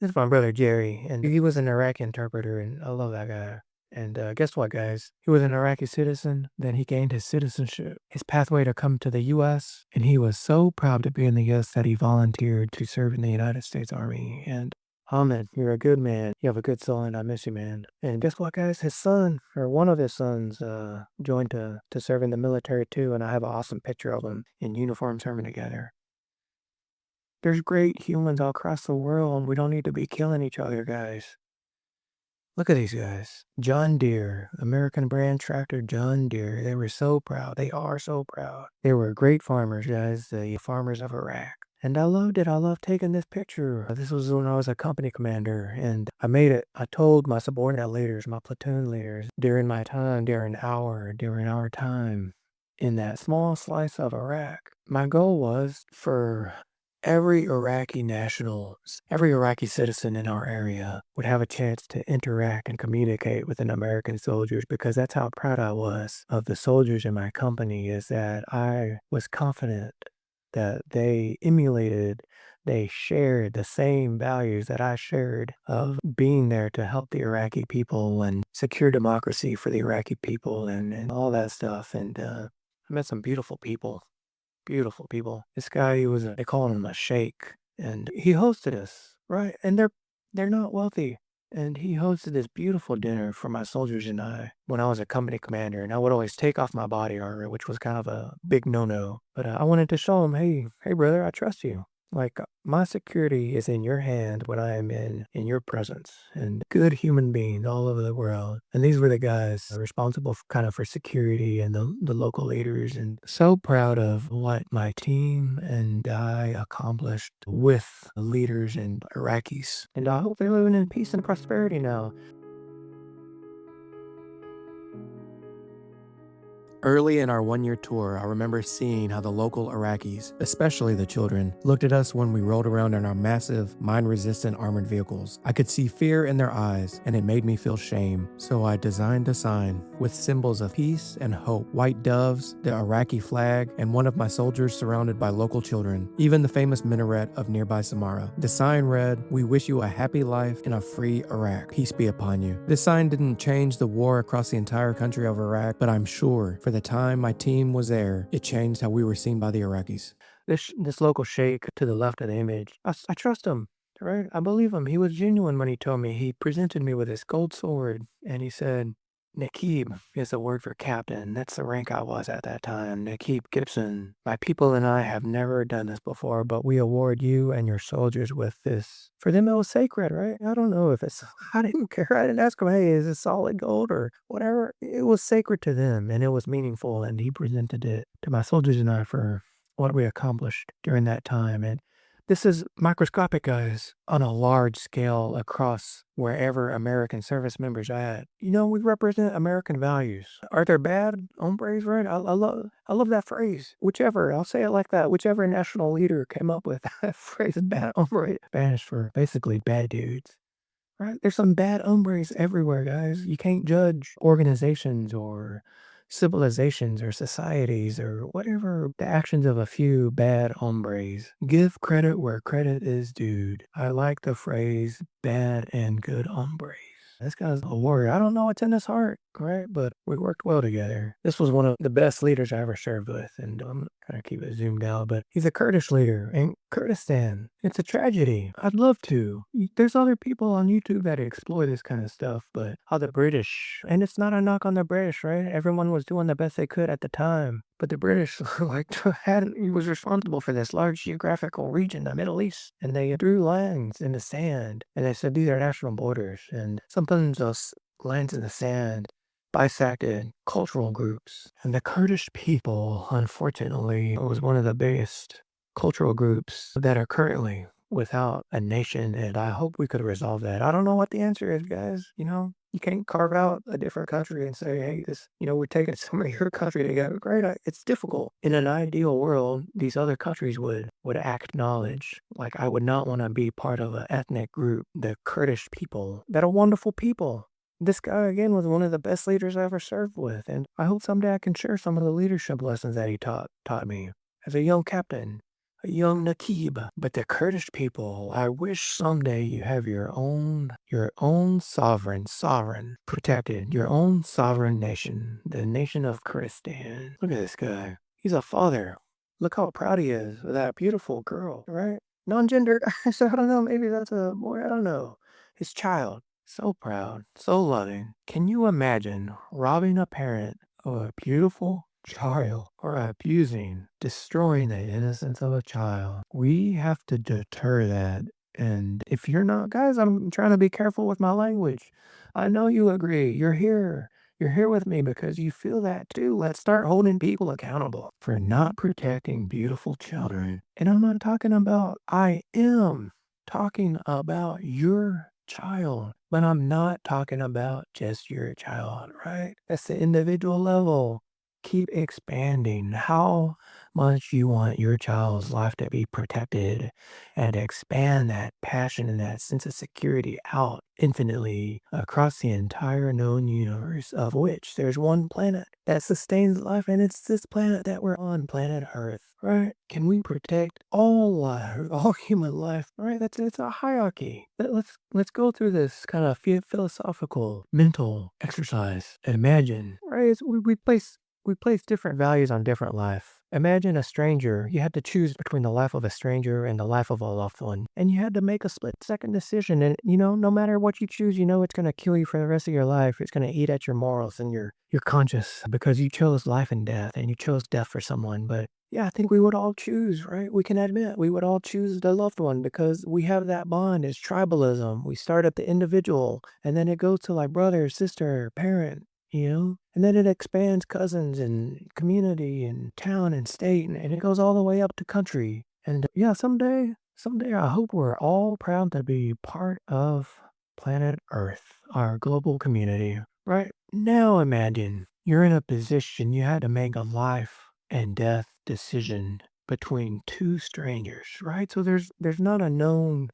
This is my brother Jerry, and he was an Iraqi interpreter, and I love that guy. And guess what, guys? He was an Iraqi citizen, then he gained his citizenship, his pathway to come to the U.S., and he was so proud to be in the U.S. that he volunteered to serve in the United States Army. And Ahmed, you're a good man. You have a good soul, and I miss you, man. And guess what, guys? His son, or one of his sons, joined to serve in the military too, and I have an awesome picture of them in uniform serving together. There's great humans all across the world. We don't need to be killing each other, guys. Look at these guys. John Deere, American brand tractor John Deere. They were so proud. They are so proud. They were great farmers, guys, the farmers of Iraq. And I loved it. I loved taking this picture. This was when I was a company commander, and I made it. I told my subordinate leaders, my platoon leaders, during my time, during our time in that small slice of Iraq, my goal was for every Iraqi national, every Iraqi citizen in our area would have a chance to interact and communicate with an American soldiers, because that's how proud I was of the soldiers in my company, is that I was confident that they emulated, they shared the same values that I shared of being there to help the Iraqi people and secure democracy for the Iraqi people and all that stuff. And I met some beautiful people. Beautiful people. This guy, he was they call him a sheikh, and he hosted us, right? And they're not wealthy. And he hosted this beautiful dinner for my soldiers and I when I was a company commander, and I would always take off my body armor, which was kind of a big no-no. But I wanted to show him, hey, brother, I trust you. Like, my security is in your hand when I am in your presence, and good human beings all over the world. And these were the guys responsible for, kind of for security and the local leaders. And so proud of what my team and I accomplished with the leaders and Iraqis. And I hope they're living in peace and prosperity now. Early in our 1 year tour, I remember seeing how the local Iraqis, especially the children, looked at us when we rolled around in our massive, mine resistant armored vehicles. I could see fear in their eyes, and it made me feel shame. So I designed a sign with symbols of peace and hope: white doves, the Iraqi flag, and one of my soldiers surrounded by local children, even the famous minaret of nearby Samarra. The sign read, "We wish you a happy life in a free Iraq. Peace be upon you." This sign didn't change the war across the entire country of Iraq, but I'm sure for the time my team was there, it changed how we were seen by the Iraqis. This local sheikh to the left of the image, I trust him, right? I believe him. He was genuine when he told me. He presented me with his gold sword, and he said, Nakib is the word for captain. That's the rank I was at that time. Nakib Gibson. My people and I have never done this before, but we award you and your soldiers with this. For them, it was sacred, right? I don't know if it's, I didn't care. I didn't ask him, hey, is it solid gold or whatever? It was sacred to them, and it was meaningful, and he presented it to my soldiers and I for what we accomplished during that time. And this is microscopic, guys, on a large scale across wherever American service members are at. You know, we represent American values. Are there bad hombres, right? I love that phrase. Whichever, I'll say it like that. Whichever national leader came up with that phrase, bad hombre, Spanish for basically bad dudes. Right? There's some bad hombres everywhere, guys. You can't judge organizations or civilizations or societies or whatever the actions of a few bad hombres. Give credit where credit is due. I like the phrase bad and good hombres. This guy's a warrior. I don't know what's in his heart, right? But we worked well together. This was one of the best leaders I ever served with, and I'm gonna keep it zoomed out, but he's a Kurdish leader in Kurdistan. It's a tragedy. I'd love to. There's other people on YouTube that explore this kind of stuff, but how the British, and it's not a knock on the British, right? Everyone was doing the best they could at the time. But the British, like, he was responsible for this large geographical region, the Middle East, and they drew lines in the sand, and they said these are national borders. And sometimes those lines in the sand bisected cultural groups. And the Kurdish people, unfortunately, was one of the biggest cultural groups that are currently without a nation, and I hope we could resolve that. I don't know what the answer is, guys. You know, you can't carve out a different country and say, hey, this, we're taking some of your country together. Great. It's difficult. In an ideal world, these other countries would acknowledge, like, I would not want to be part of an ethnic group, the Kurdish people, that are wonderful people. This guy, again, was one of the best leaders I ever served with, and I hope someday I can share some of the leadership lessons that he taught me as a young captain. a young Nakib. But the Kurdish people, I wish someday you have your own sovereign, protected, your own sovereign nation, the nation of Kurdistan. Look at this guy. He's a father. Look how proud he is of that beautiful girl, right? Non-gendered. So I don't know. Maybe that's a boy. I don't know. His child. So proud, so loving. Can you imagine robbing a parent of a beautiful child or abusing, destroying the innocence of a child? We have to deter that. And if you're not, guys, I'm trying to be careful with my language. I know you agree. You're here. You're here with me because you feel that too. Let's start holding people accountable for not protecting beautiful children. And I'm not talking about, I am talking about your child, but I'm not talking about just your child, right? That's the individual level. Keep expanding how much you want your child's life to be protected and expand that passion and that sense of security out infinitely across the entire known universe, of which there's one planet that sustains life, and it's this planet that we're on, planet Earth, right? Can we protect all life, all human life, right? It's a hierarchy. Let's go through this kind of philosophical mental exercise and imagine, right? We place different values on different life. Imagine a stranger. You had to choose between the life of a stranger and the life of a loved one. And you had to make a split second decision. And, no matter what you choose, it's going to kill you for the rest of your life. It's going to eat at your morals and your conscience because you chose life and death and you chose death for someone. But yeah, I think we would all choose, right? We can admit we would all choose the loved one because we have that bond. It's tribalism. We start at the individual and then it goes to like brother, sister, parent, and then it expands cousins and community and town and state, and it goes all the way up to country. And yeah, someday I hope we're all proud to be part of planet Earth, our global community. Right now, imagine you're in a position you had to make a life and death decision between two strangers, right? So there's not a known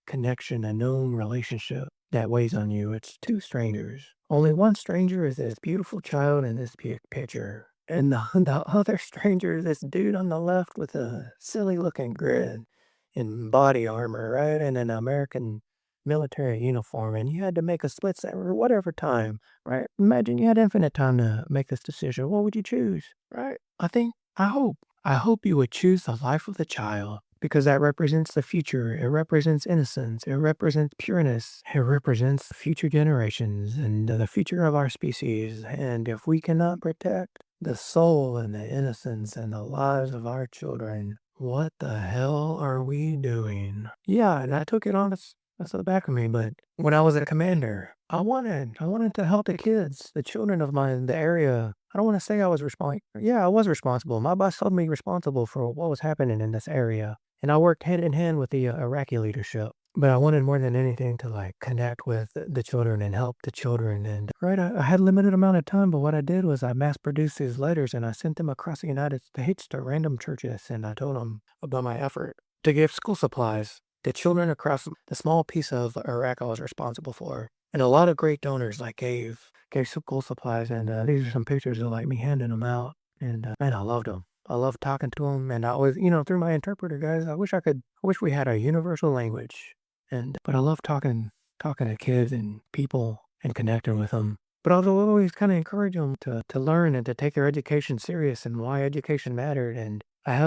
connection, a known relationship that weighs on you. It's two strangers. Only one stranger is this beautiful child in this picture. And the other stranger is this dude on the left with a silly looking grin in body armor, right? And an American military uniform. And you had to make a split second or whatever time, right? Imagine you had infinite time to make this decision. What would you choose, right? I hope you would choose the life of the child because that represents the future. It represents innocence. It represents pureness. It represents future generations and the future of our species. And if we cannot protect the soul and the innocence and the lives of our children, what the hell are we doing? Yeah, and I took it on that's the back of me. But when I was a commander, I wanted to help the kids, the children of mine, the area. I don't want to say I was responsible. Yeah, I was responsible. My boss held me responsible for what was happening in this area. And I worked hand in hand with the Iraqi leadership. But I wanted more than anything to like connect with the children and help the children. And right, I had limited amount of time, but what I did was I mass produced these letters and I sent them across the United States to random churches. And I told them about my effort to give school supplies to children across the small piece of Iraq I was responsible for. And a lot of great donors like gave school supplies. And these are some pictures of like me handing them out. And man, I loved them. I love talking to them, and I always, through my interpreter, guys. I wish we had a universal language, but I love talking to kids and people and connecting with them. But I always kind of encourage them to learn and to take their education serious and why education mattered. And I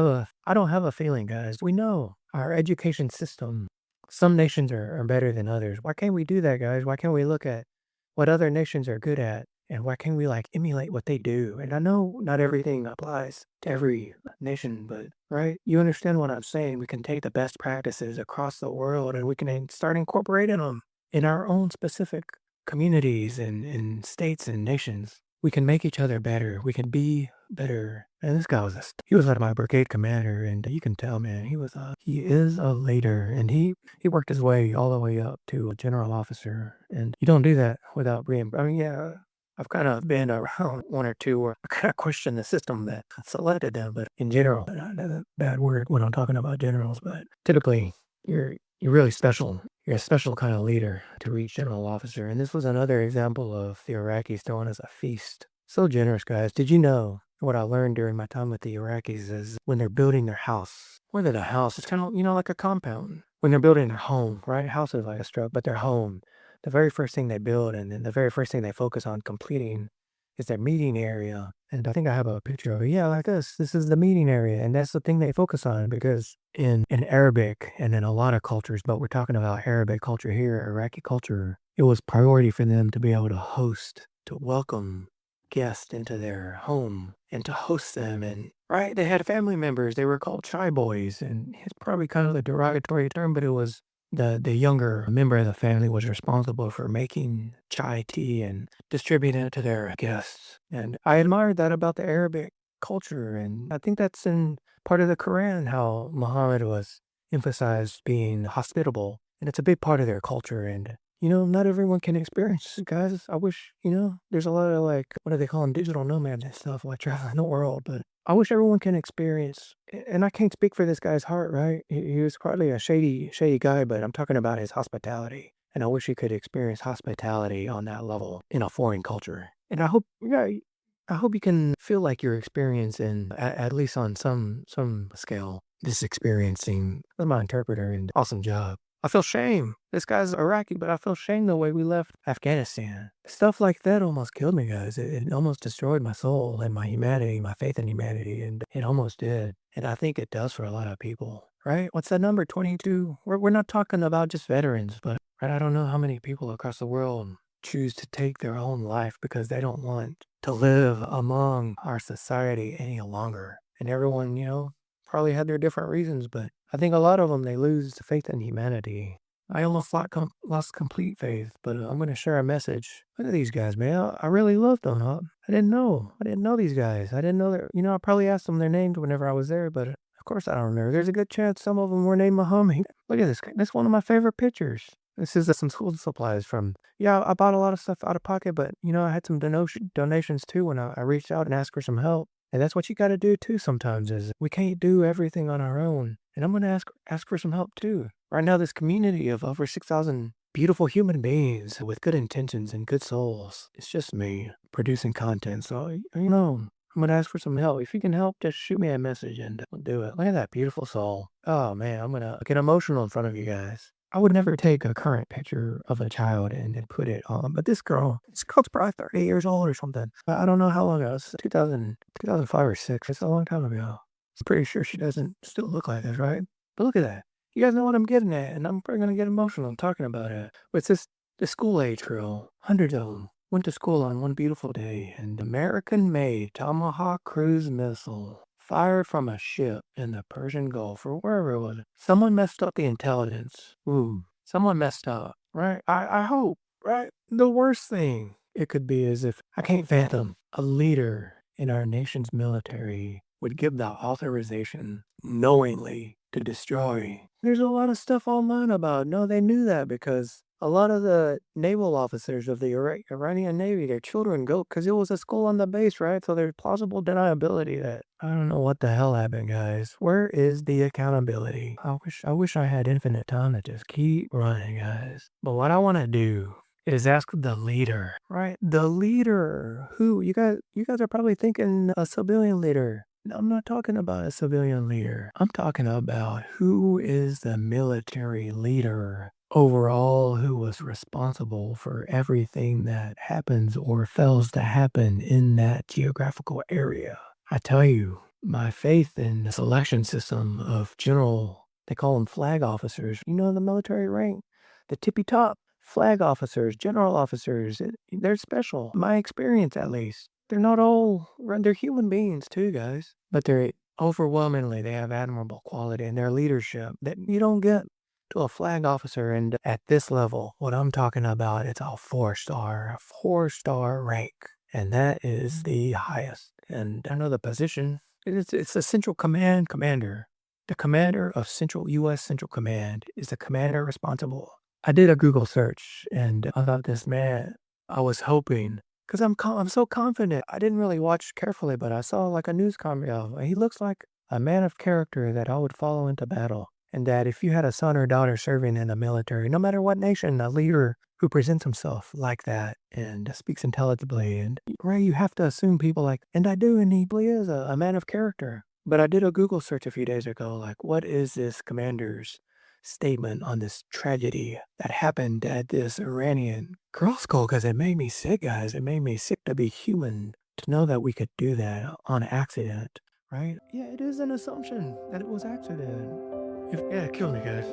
don't have a feeling, guys. We know our education system. Some nations are better than others. Why can't we do that, guys? Why can't we look at what other nations are good at? And why can't we like emulate what they do? And I know not everything applies to every nation, but right? You understand what I'm saying? We can take the best practices across the world and we can start incorporating them in our own specific communities and states and nations. We can make each other better. We can be better. And this guy he was like my brigade commander, and you can tell, man, he is a leader, and he worked his way all the way up to a general officer. And you don't do that without being, I mean, yeah, I've kind of been around one or two where I kind of question the system that selected them, but in general, that's a bad word when I'm talking about generals, but typically you're really special. You're a special kind of leader to reach general officer. And this was another example of the Iraqis throwing us a feast. So generous, guys. Did you know What I learned during my time with the Iraqis is when they're building their house, whether the house, it's kind of, like a compound. When they're building their home, right? House is like a structure, but their home, the very first thing they build and then the very first thing they focus on completing is their meeting area. And I think I have a picture of it. Yeah, like this. This is the meeting area. And that's the thing they focus on because in Arabic and in a lot of cultures, but we're talking about Arabic culture here, Iraqi culture, it was priority for them to be able to host, to welcome guests into their home and to host them. And right, they had family members. They were called chai boys, and it's probably kind of a derogatory term, but it was the younger member of the family was responsible for making chai tea and distributing it to their guests. And I admired that about the Arabic culture, and I think that's in part of the Quran how Muhammad was emphasized being hospitable, and it's a big part of their culture. And not everyone can experience this, guys. I wish, there's a lot of like, what do they call them, digital nomads and stuff, like traveling the world. But I wish everyone can experience, and I can't speak for this guy's heart, right? He was probably a shady guy, but I'm talking about his hospitality. And I wish he could experience hospitality on that level in a foreign culture. And I hope you can feel like you're experiencing, at least on some scale, this experiencing. I'm my interpreter, and awesome job. I feel shame. This guy's Iraqi, but I feel shame the way we left Afghanistan. Stuff like that almost killed me, guys. It almost destroyed my soul and my humanity, my faith in humanity, and it almost did. And I think it does for a lot of people, right? What's that number? 22? We're not talking about just veterans, but right, I don't know how many people across the world choose to take their own life because they don't want to live among our society any longer. And everyone, probably had their different reasons, but I think a lot of them, they lose faith in humanity. I almost lost complete faith, but I'm going to share a message. Look at these guys, man. I really loved them. Huh? I didn't know. I didn't know these guys. I didn't know that. I probably asked them their names whenever I was there, but of course I don't remember. There's a good chance some of them were named Muhammad. Look at this. That's one of my favorite pictures. This is some school supplies from, yeah, I bought a lot of stuff out of pocket, but, I had some donations too when I reached out and asked for some help. And that's what you gotta do too sometimes is we can't do everything on our own. And I'm gonna ask for some help too. Right now, this community of over 6,000 beautiful human beings with good intentions and good souls. It's just me producing content. So, I'm gonna ask for some help. If you can help, just shoot me a message and we'll do it. Look at that beautiful soul. Oh man, I'm gonna get emotional in front of you guys. I would never take a current picture of a child and then put it on, but this girl's probably 30 years old or something. I don't know how long ago. It's 2005 or 6. It's a long time ago. I'm pretty sure she doesn't still look like this, right? But look at that. You guys know what I'm getting at, and I'm probably gonna get emotional talking about it. But it's the school age girl. Hundreds of them went to school on one beautiful day, and American-made Tomahawk cruise missile fired from a ship in the Persian Gulf or wherever it was. Someone messed up the intelligence. Ooh, someone messed up, right? I hope, right? The worst thing it could be is if I can't fathom a leader in our nation's military would give the authorization knowingly to destroy. There's a lot of stuff online about, no, they knew that because a lot of the naval officers of the Iranian Navy, their children go, because it was a school on the base, right? So there's plausible deniability that I don't know what the hell happened, guys. Where is the accountability? I wish I had infinite time to just keep running, guys. But what I want to do is ask the leader, right? The leader. Who? You guys are probably thinking a civilian leader. No, I'm not talking about a civilian leader. I'm talking about who is the military leader overall, who was responsible for everything that happens or fails to happen in that geographical area. I tell you, my faith in the selection system of they call them flag officers, the military rank, the tippy top flag officers, general officers, they're special. My experience, at least. They're not all, they're human beings too, guys. But overwhelmingly, they have admirable quality in their leadership that you don't get to a flag officer. And at this level, what I'm talking about, it's a four-star rank. And that is the highest. And I know the position, it's a Central Command commander. The commander of U.S. Central Command is the commander responsible. I did a Google search and I thought this man, I was hoping, because I'm so confident. I didn't really watch carefully, but I saw like a news comment. He looks like a man of character that I would follow into battle. And that if you had a son or daughter serving in the military, no matter what nation, a leader who presents himself like that and speaks intelligibly. And right, you have to assume people like, and I do, and he really is a man of character. But I did a Google search a few days ago, like, what is this commander's statement on this tragedy that happened at this Iranian girl school? Because it made me sick, guys. It made me sick to be human, to know that we could do that on accident, right? Yeah, it is an assumption that it was accident. If, yeah, kill me, guys.